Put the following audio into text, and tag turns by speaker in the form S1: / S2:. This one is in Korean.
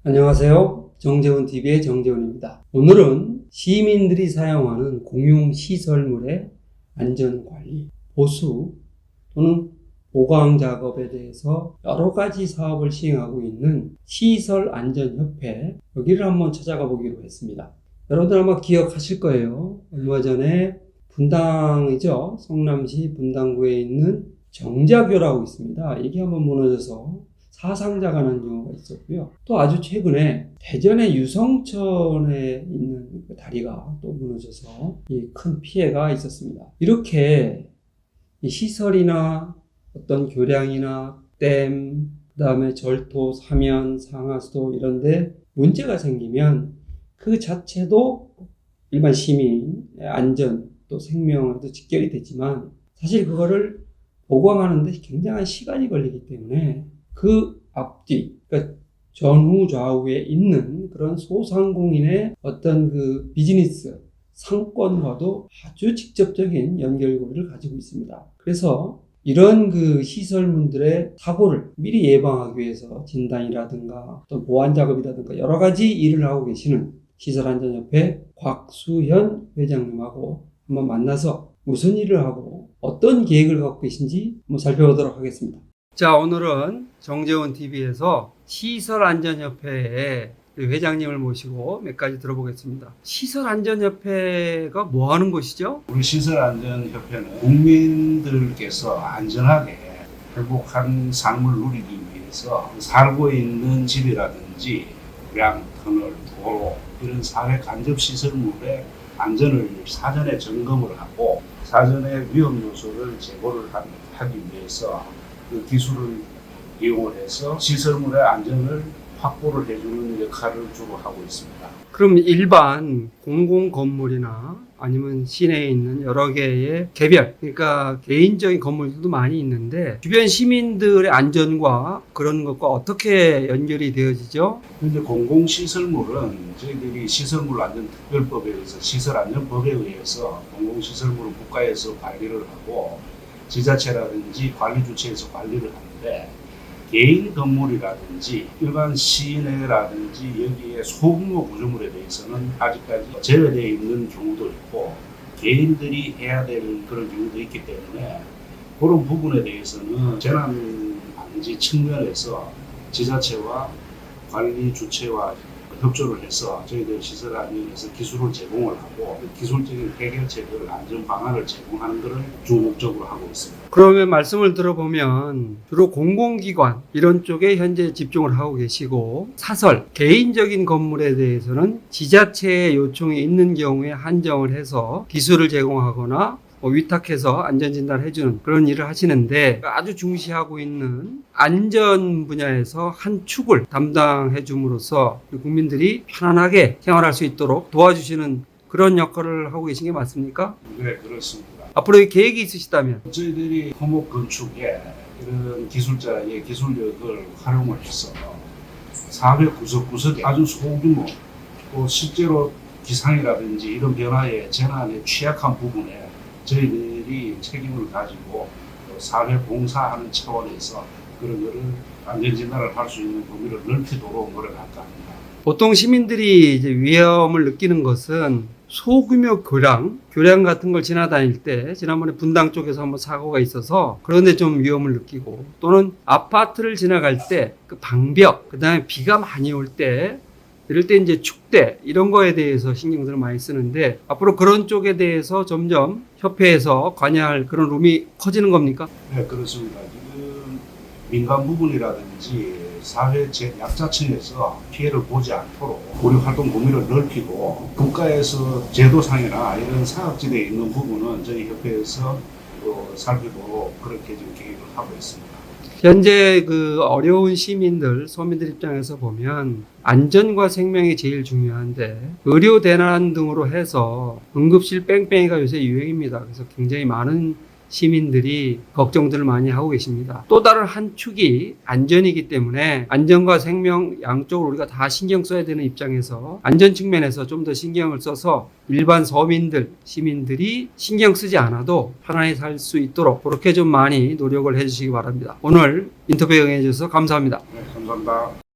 S1: 안녕하세요. 정재훈TV의 정재훈입니다. 오늘은 시민들이 사용하는 공용시설물의 안전관리, 보수 또는 보강 작업에 대해서 여러 가지 사업을 시행하고 있는 시설안전협회, 여기를 한번 찾아가 보기로 했습니다. 여러분들 아마 기억하실 거예요. 얼마 전에 분당이죠. 성남시 분당구에 있는 정자교라고 있습니다. 이게 한번 무너져서 사상자가 난 경우가 있었고요. 또 아주 최근에 대전의 유성천에 있는 그 다리가 또 무너져서 이 큰 피해가 있었습니다. 이렇게 이 시설이나 어떤 교량이나 댐, 그 다음에 절도, 사면, 상하수도 이런데 문제가 생기면 그 자체도 일반 시민의 안전 또 생명에도 직결이 되지만 사실 그거를 보강하는 데 굉장한 시간이 걸리기 때문에 그 앞뒤, 그러니까 전후 좌우에 있는 그런 소상공인의 어떤 그 비즈니스 상권과도 아주 직접적인 연결고리를 가지고 있습니다. 그래서 이런 그 시설물들의 사고를 미리 예방하기 위해서 진단이라든가 또 보안 작업이라든가 여러 가지 일을 하고 계시는 시설안전협회 곽수현 회장님하고 한번 만나서 무슨 일을 하고 어떤 계획을 갖고 계신지 한번 살펴보도록 하겠습니다. 자, 오늘은 정재훈TV에서 시설안전협회의 회장님을 모시고 몇 가지 들어보겠습니다. 시설안전협회가 뭐 하는 곳이죠?
S2: 우리 시설안전협회는 국민들께서 안전하게 행복한 삶을 누리기 위해서 살고 있는 집이라든지 교량, 터널, 도로 이런 사회 간접 시설물의 안전을 사전에 점검을 하고 사전에 위험 요소를 제거를 하기 위해서 그 기술을 이용을 해서 시설물의 안전을 확보를 해주는 역할을 주로 하고 있습니다.
S1: 그럼 일반 공공 건물이나 아니면 시내에 있는 여러 개의 개별, 그러니까 개인적인 건물들도 많이 있는데 주변 시민들의 안전과 그런 것과 어떻게 연결이 되어지죠?
S2: 현재 공공시설물은 저희들이 시설물안전특별법에 의해서 시설안전법에 의해서 공공시설물을 국가에서 관리를 하고 지자체라든지 관리주체에서 관리를 하는데 개인 건물이라든지 일반 시내라든지 여기에 소규모 구조물에 대해서는 아직까지 제외되어 있는 경우도 있고 개인들이 해야 될 그런 경우도 있기 때문에 그런 부분에 대해서는 재난방지 측면에서 지자체와 관리 주체와 협조를 해서 저희들 시설안전에서 기술을 제공을 하고 기술적인 해결책을 안전 방안을 제공하는 것을 주 목적으로 하고 있습니다.
S1: 그러면 말씀을 들어보면 주로 공공기관 이런 쪽에 현재 집중을 하고 계시고 사설, 개인적인 건물에 대해서는 지자체의 요청이 있는 경우에 한정을 해서 기술을 제공하거나 위탁해서 안전진단을 해주는 그런 일을 하시는데 아주 중시하고 있는 안전 분야에서 한 축을 담당해 줌으로써 국민들이 편안하게 생활할 수 있도록 도와주시는 그런 역할을 하고 계신 게 맞습니까?
S2: 네, 그렇습니다.
S1: 앞으로 계획이 있으시다면?
S2: 저희들이 토목 건축에 이런 기술자의 기술력을 활용을 해서 사회 구석구석에 아주 소규모 또 실제로 기상이라든지 이런 변화에 재난에 취약한 부분에 저희들이 책임을 가지고 사회 봉사하는 차원에서 그런 거를 안전진단을 할 수 있는 범위를 넓히도록 노력할까 합니다.
S1: 보통 시민들이 이제 위험을 느끼는 것은 소규모 교량 같은 걸 지나다닐 때 지난번에 분당 쪽에서 한번 사고가 있어서 그런데 좀 위험을 느끼고 또는 아파트를 지나갈 때 그 방벽, 그 다음에 비가 많이 올 때 이럴 때 이제 축대 이런 거에 대해서 신경들을 많이 쓰는데 앞으로 그런 쪽에 대해서 점점 협회에서 관여할 그런 룸이 커지는 겁니까?
S2: 네, 그렇습니다. 지금 민간 부분이라든지 사회 약자층에서 피해를 보지 않도록 우리 활동 범위를 넓히고 국가에서 제도상이나 이런 사각지대에 있는 부분은 저희 협회에서 살피도록 그렇게 지금 계획을 하고 있습니다.
S1: 현재 그 어려운 시민들, 서민들 입장에서 보면 안전과 생명이 제일 중요한데 의료 대난 등으로 해서 응급실 뺑뺑이가 요새 유행입니다. 그래서 굉장히 많은 시민들이 걱정들을 많이 하고 계십니다. 또 다른 한 축이 안전이기 때문에 안전과 생명 양쪽을 우리가 다 신경 써야 되는 입장에서 안전 측면에서 좀 더 신경을 써서 일반 서민들, 시민들이 신경 쓰지 않아도 편안히 살 수 있도록 그렇게 좀 많이 노력을 해주시기 바랍니다. 오늘 인터뷰에 응해 주셔서 감사합니다.
S2: 네, 감사합니다.